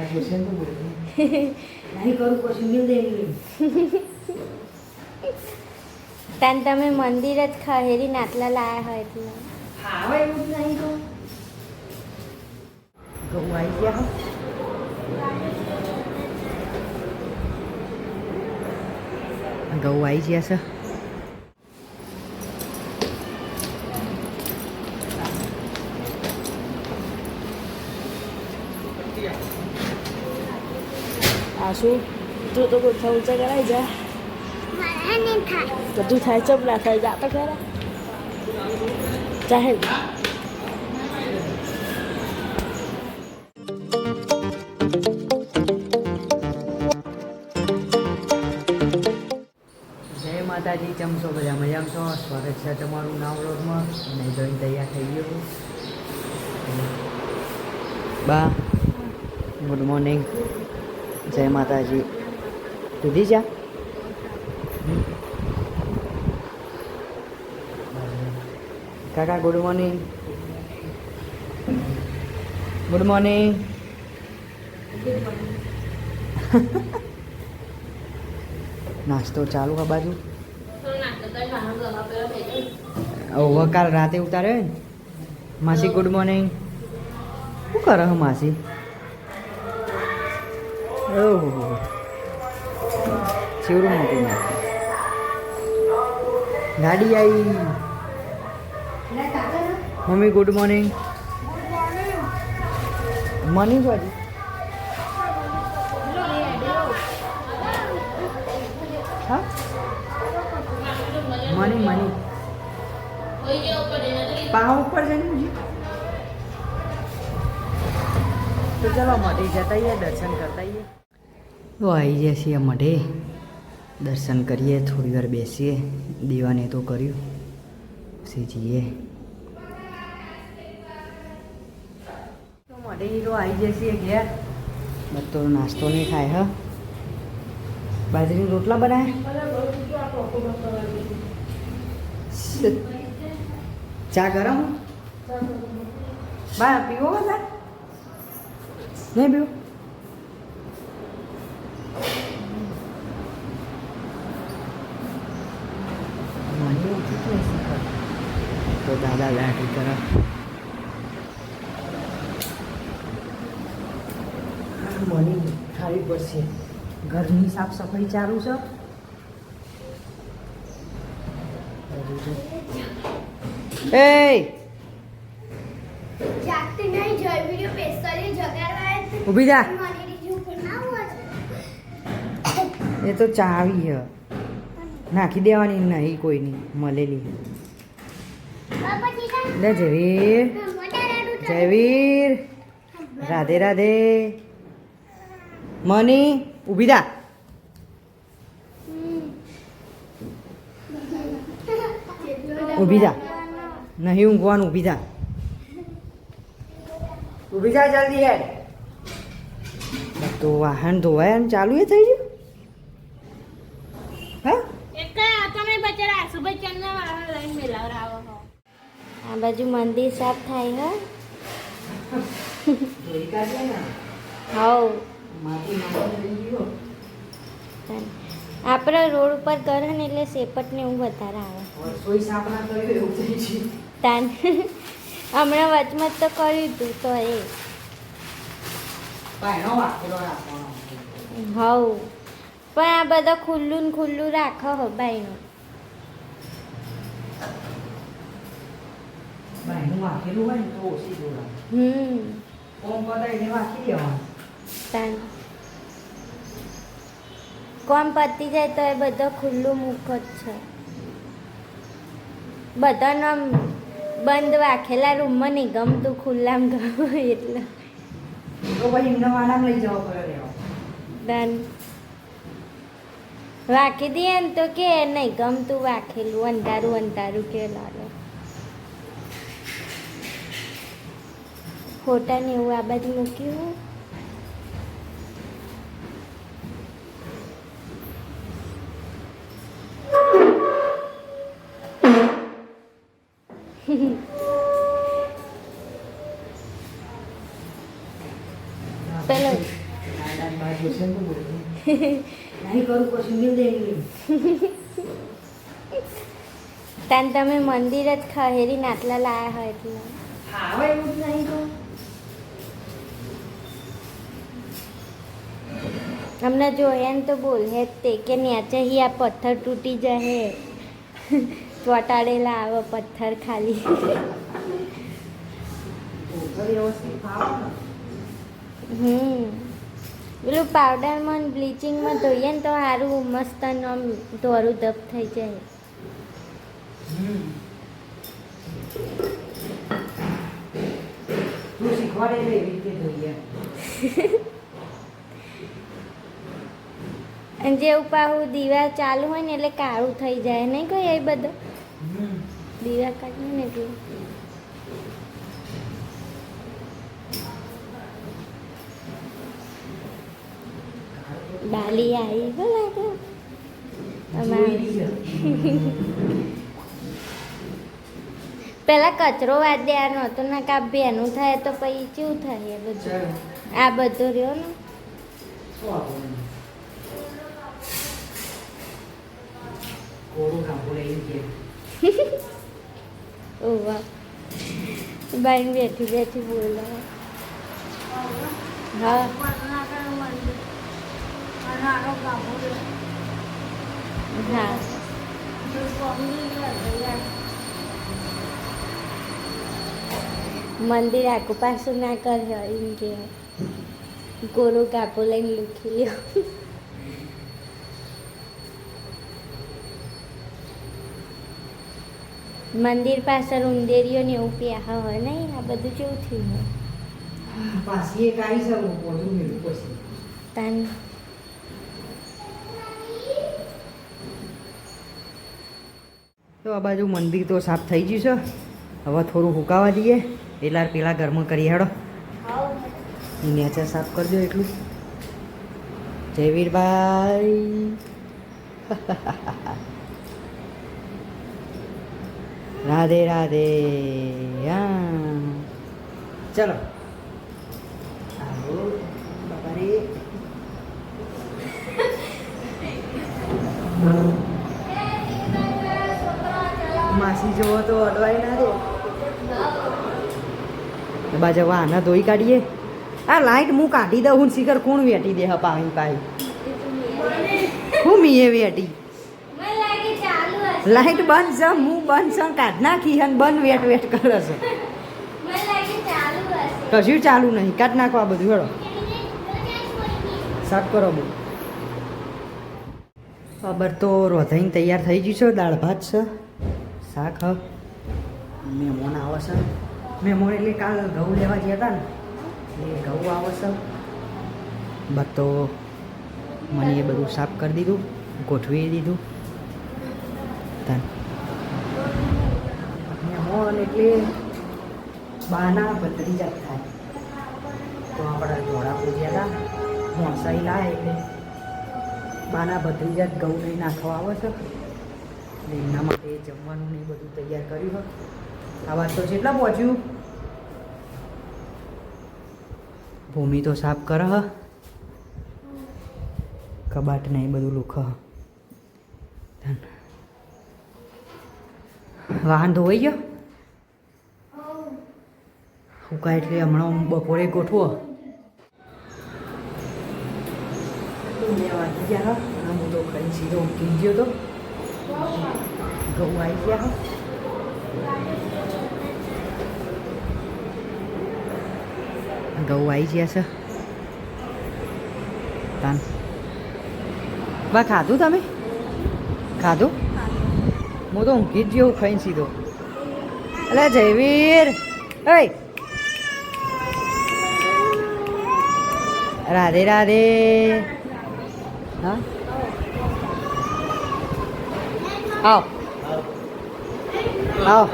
Question तो बोल नहीं करू क्वेश्चन मिल देंगे તાન તમે મંદિર જ ખહેરી નાટલા લાયા હોય એટલે हाँ भाई वो नहीं तो घऊ आई क्या हो घऊ आई ગયા છે આશુ તું તો ગોઠા ઊંચા કરાઈ જા બધું થાય ચપલા થાય જા તો ખરા ચાહે જય માતાજી કેમ છો બધા મજામાં છો સ્વાગત છે તમારું નવા વ્લોગમાં અને જોઈને તૈયાર થઈ ગયો બા ગુડ મોર્નિંગ જય માતાજી દીદી જા કાકા ગુડ મોર્નિંગ ગુડ મોર્નિંગ નાસ્તો ચાલુ આ બાજુ કાલ રાતે ઉતાર્યો ને માસી ગુડ મોર્નિંગ શું કરે હ માસી ઓહો ચેવડું મોટું નાખ્યું ગાડી આવી મમ્મી ગુડ મોર્નિંગ મોર્નિંગ બાજુ હા મની મની પાહા ઉપર છે ને મુજી તો ચલો મઢે જતા આવીએ દર્શન કરતા આવીએ તો આવી જાય છીએ મઢે દર્શન કરીએ થોડી વાર બેસીએ દીવાને તો કર્યું પછી જઈએ તો મઢે તો આવી જાય છીએ ઘેર બધો નાસ્તો નહીં થાય હ બાજરીના રોટલા બનાવે ચા ગરમ બા પીવો બધા નહીં પીવો તો દાદા લાઠી કરે મને ખાવી પડશે ઘરની સાફ સફાઈ ચાલુ છે એ ઊભી જા એ તો ચાવી હ નાખી દેવાની નહીં કોઈની મળેલી લે જયવીર જયવીર રાધે રાધે મની ઊભી થા ઊભી થા નહીં ઊંઘવાનું ઊભી થા ઊભી થા જલ્દી હેડ તો વાહન ધોવાય અને ચાલુ એ થઈ ગયું હા આ બાજુ મંદિર સાફ થાય હા આપણે રોડ ઉપર કરે ને એટલે સેપટ ને એવું વધારે આવે તાન હમણાં વચમાં તો કર્યું હતું તો એ હવ પણ આ બધા ખુલ્લું ને ખુલ્લું રાખો હો બાઈનું તાન કોમ પતી જાય તો એ બધો ખુલ્લું મુખ જ છે બધાનો બંધ વાખેલા રૂમમાં નહીં ગમતું ખુલ્લામાં ગમ એટલે દાન વાખી દઈએ ને તો કે નહીં ગમતું વાખેલું અંધારું અંધારું કે લાગે ફોટા ને એવું આ બાજુ મૂક્યું પેલો નહીં કરું પછી મિલ દે તાન તમે મંદિર જ ખહેરી નાટલા લાયા હોય એટલે હવે એવું જ નહીં તો હમણાં જોઈએ ને તો બોલ હે તે કે નેચે હી આ પથ્થર તૂટી જશે ચોટાડેલા આવે પથ્થર ખાલી વ્યવસ્થિત ખાવા પેલું પાવડરમાં બ્લીચિંગમાં ધોઈએ ને તો સારું મસ્ત આમ ધોરું ધપ થઈ જાય તું શીખવાડે એટલે એવી રીતે જોઈએ અને જેવું પાહું દીવા ચાલુ હોય ને એટલે કાળું થઈ જાય નહીં કોઈ એ બધું દીવા કાઢ્યું ને એટલે ડાલી આવી હો લાગે પેલા કચરો વાદ દેવાનો હતો ને કાં ભેનું થાય તો પછી કેવું થાય એ બધું આ બધું રહ્યો ને ઓવા બાઈને બેઠી બેઠી બોલા હા હા મંદિર આખું પાછું ના કરે એમ કે ગોરો કાપો લઈને લૂખી લ્યો મંદિર પાછળ ઉંદેરીઓ ને એવું પ્યા હોય નહીં આ બધું કેવું થયું હોય પાછી એક આવી સરું પોતું મેળવું પછી તાન તો આ બાજુ મંદિર તો સાફ થઈ ગયું છે હવે થોડું હુકાવા દઈએ એટલા પેલા ઘરમાં કરી હેડો નેચર સાફ કરજો એટલું જયવીરભાઈ રાધે રાધે હા ચલો આવો બાબા રે માસી જોવો તો અડવાઈ ના દે બાજુ આના ધોઈ કાઢીએ આ લાઈટ હું કાઢી દઉં હું શિખર કોણ વેટી દે પાણી પાઈ હું મીએ વેટી લાઈટ બંધ છે હું બંધ છે કાઢ નાખી અને બંધ વેટ વેટ કરે છે કશું ચાલુ નહીં કાઢ નાખો આ બધું હેડો સાફ કરો બધું ખબર તો રોધાઈને તૈયાર થઈ ગયું છે દાળ ભાત છે શાક મહેમાન આવે છે મહેમાન એટલે કાલ ઘઉં લેવા ગયા હતા ને એ ઘઉં આવે છે બસ તો મને એ બધું સાફ કરી દીધું ગોઠવી દીધું મહેમાન એટલે બાના ભત્રીજા થાય તો આપણા ઘોડા પૂજ્યા હતા મોસાઈ લાવે એટલે બાના ભત્રીજા ઘઉં લઈ નાખવા આવે છે એમના માટે જમવાનું ને બધું તૈયાર કર્યું હોય આ વાત તો જેટલા પહોંચ્યું ભૂમિ તો સાફ કરે હ કબાટ ને એ બધું લુખ વાહન ધોવાઈ ગયો સુકાય એટલે હમણાં બપોરે ગોઠવો 2 વાગી ગયા હું તો ખાઈ સીધો ઉઠી ગયો તો ઘઉં આવી ગયા ઘઉં આવી ગયા છે તાન બા ખાધું તમે ખાધું હું તો ઊંઘી જ જેવું ખાઈને સીધો અલે જયવીર એ રાધે રાધે હા આવ આવ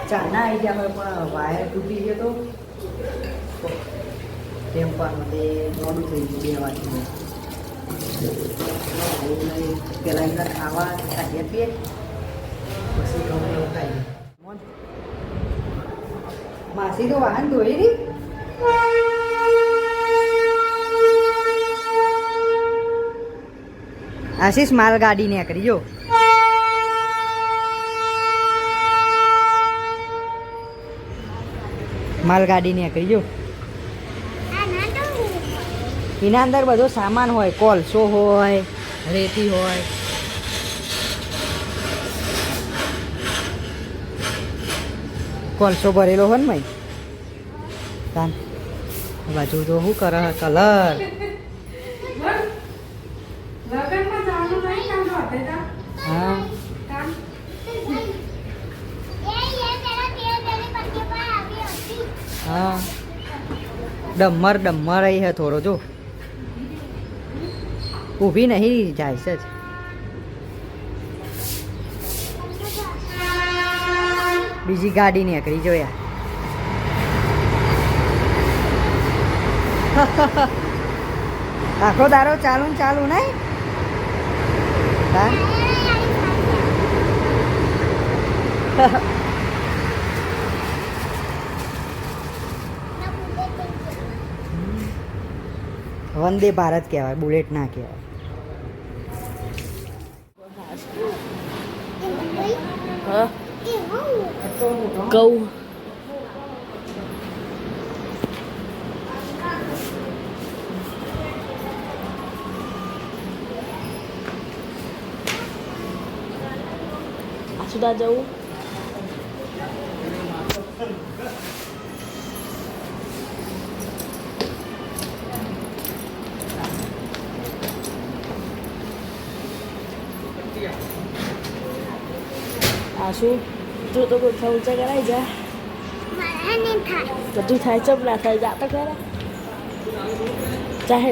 ચાના આવી ગયા હોય પણ વાયર તૂટી ગયો તો ટેમ્પામાં તે મોડું થઈ ગયું 2 વાગે પેલા એના ખાવા ખાઈએ પીએ પછી ઘઉં એવું ખાઈએ માસી તો વાહન ધોઈ રહી. આશીષ માલગાડી નીકળી જો. માલગાડી નીકળી જો. એના અંદર બધો સામાન હોય, કોલસો હોય, રેતી હોય. કોલસો ભરેલો હોય ને ભાઈ. તાન બાજુ તો શું કરે કલર. હા હા ડમર ડમર અહીં હે થોડો જો. ઊભી નહીં જાય છે જ. બીજી ગાડી નીકળી જોયા. આખો દારો ચાલુ ને ચાલુ નહીં. હા વંદે ભારત કહેવાય, બુલેટ ના કહેવાય. હા કહું સુધા જવું. આશુ તું તો ગોઠા ઊંચા કરાઈ જા. બધું થાય ચપ ના થાય જા તો ખરા. ચાહે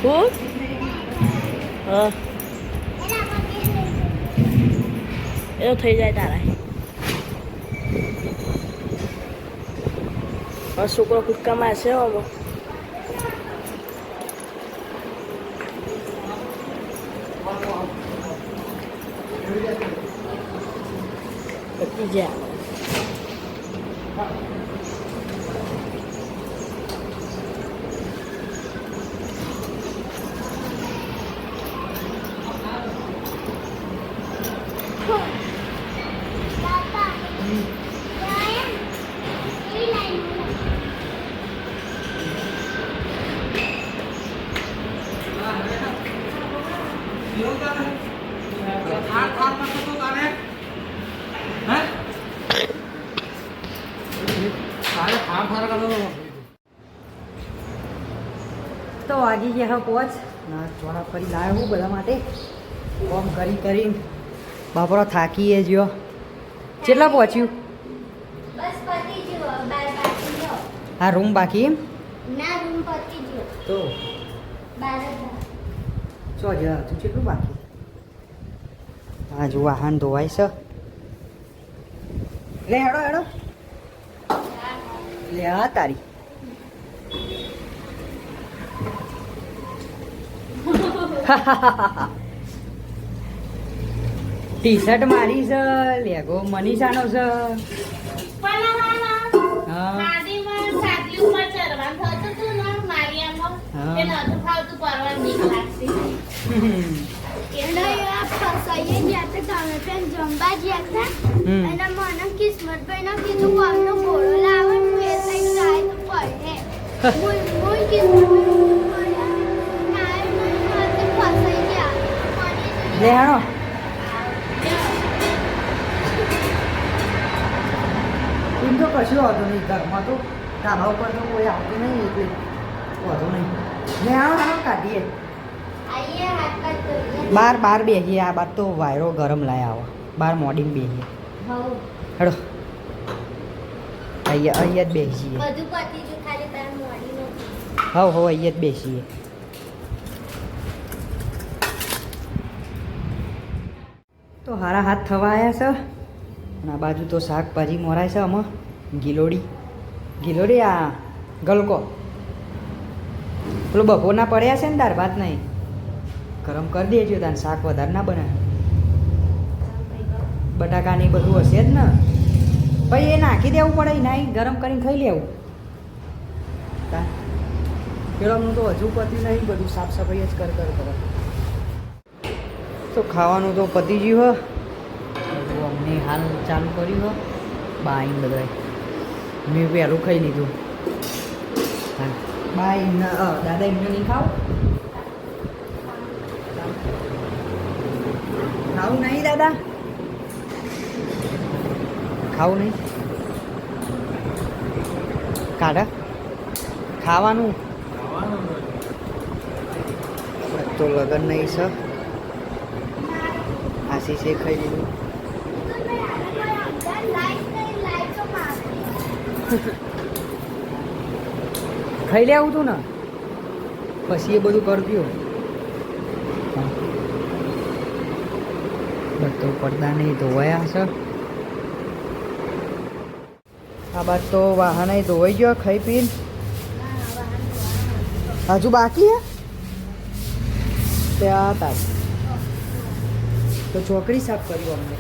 હું હા એવું થઈ જાય તારા. છોકરો કૂદકામાં હશે આમાં. પતી જાય. તો વાગી ગયા હા પહોંચ ના ચોળા ફરી લાવ્યો હું બધા માટે. કોમ કરી કરીને બાપરો થાકીએ જ્યો. કેટલા પહોંચ્યું? બસ પતી ગયો, બાર બાકી ગયો. હા રૂમ બાકી એમ ના રૂમ પતી ગયો. તો બાર ચો જ તું કેટલું બાકી? હા જો વાહન ધોવાય છે. લે હેડો હેડો લે હા તારી. ટી શર્ટ મારી છે, લેગો મનીષાનો છે. હા લે હેડો. એમ તો કશું વાંધો નહીં, ઘરમાં તો ધાબા ઉપર તો કોઈ આવતું નહીં એટલે વાંધો નહીં. લે આવો આવો કાઢીએ. બાર બેસીએ. આ બાર તો વાયરો ગરમ લાયા આવો. બાર મોર્નિંગ બેસીએ. હેડો અહીંયા જ બેસીએ. બધું પતી ગયું, ખાલી તાર મોડી હવ અહીંયા જ બેસીએ. તો હારા હાથ થવા આવ્યા છે અને આ બાજુ તો શાકભાજી મોરાય છે આમાં ગિલોડી. ગીલો રે આ ગલકો પેલો બપોરના પડ્યા છે ને દાળ ભાત નહીં ગરમ કરી દેજો તાન શાક વધારે ના બનાવે બટાકાની બધું હશે જ ને ભાઈ એ નાખી દેવું પડે ના ગરમ કરીને ખાઈ લેવું તા પેલાનું તો હજુ પત્યું નહીં બધું સાફ સફાઈ જ કર કરે તો ખાવાનું તો પતી ગયું હો બધું અમને હાલ ચાલુ કર્યું હો બાઈ બધા મેં વહેલું ખાઈ લીધું હા બાઈ દાદા એમને નહીં ખાવ ખાવું નહીં દાદા ખાવું નહીં કાઢા ખાવાનું તો લગન નહીં છે આશીષે ખાઈ લીધું ખાઈ લેવું તું ને પછી એ બધું કરજો બધું પડદા નહીં ધોવાયા છે આ બાદ તો વાહન ધોવાઈ ગયો ખાઈ પીને હજુ બાકી હે ત્યાં તાર તો ચોકડી સાફ કર્યું અમને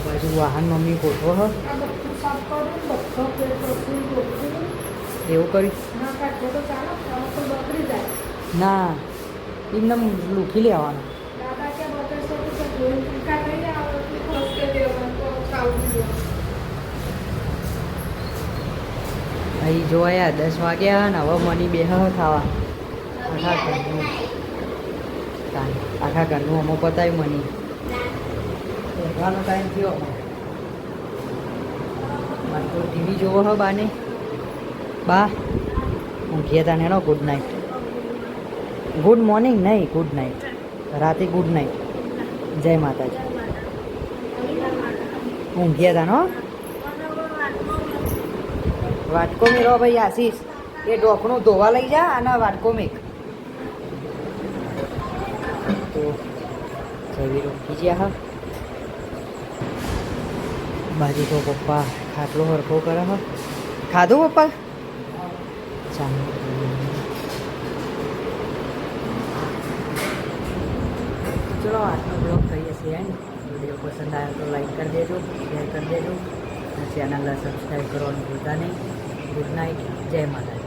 બાજુ વાહન મમ્મી ગોઠવો હ એવું કર્યું ના એમને લૂકી લેવાનું અહીં જોયા 10 વાગ્યા ને હવે મની બે ખાવા આખા ઘરનું અમો પતાવ્યું મની લેવાનો ટાઈમ થયો મારે તો ટીવી જોવો હ બાને બા ઊંઘીએ તાને એનો ગુડ નાઇટ ગુડ મોર્નિંગ નહીં ગુડ નાઇટ રાતે ગુડ નાઇટ જય માતાજી ઊંઘીએ તાનો વાટકો મેળવો ભાઈ આશીષ એ ડોકણું ધોવા લઈ જા અને વાટકો મેક તો જવી રોકી ગયા હા બાજુ તો પપ્પા ખાટલો હરખો કરે હા ખાધું પપ્પા ચાલો ચલો આજનો બ્લોગ કરીએ છીએ એન્ડ વિડીયો પસંદ આવ્યો તો લાઈક કરી દેજો શેર કરી દેજો અને ચેનલને સબસ્ક્રાઈબ કરવાનું ભૂલતા નહીં ગુડ નાઇટ જય માતાજી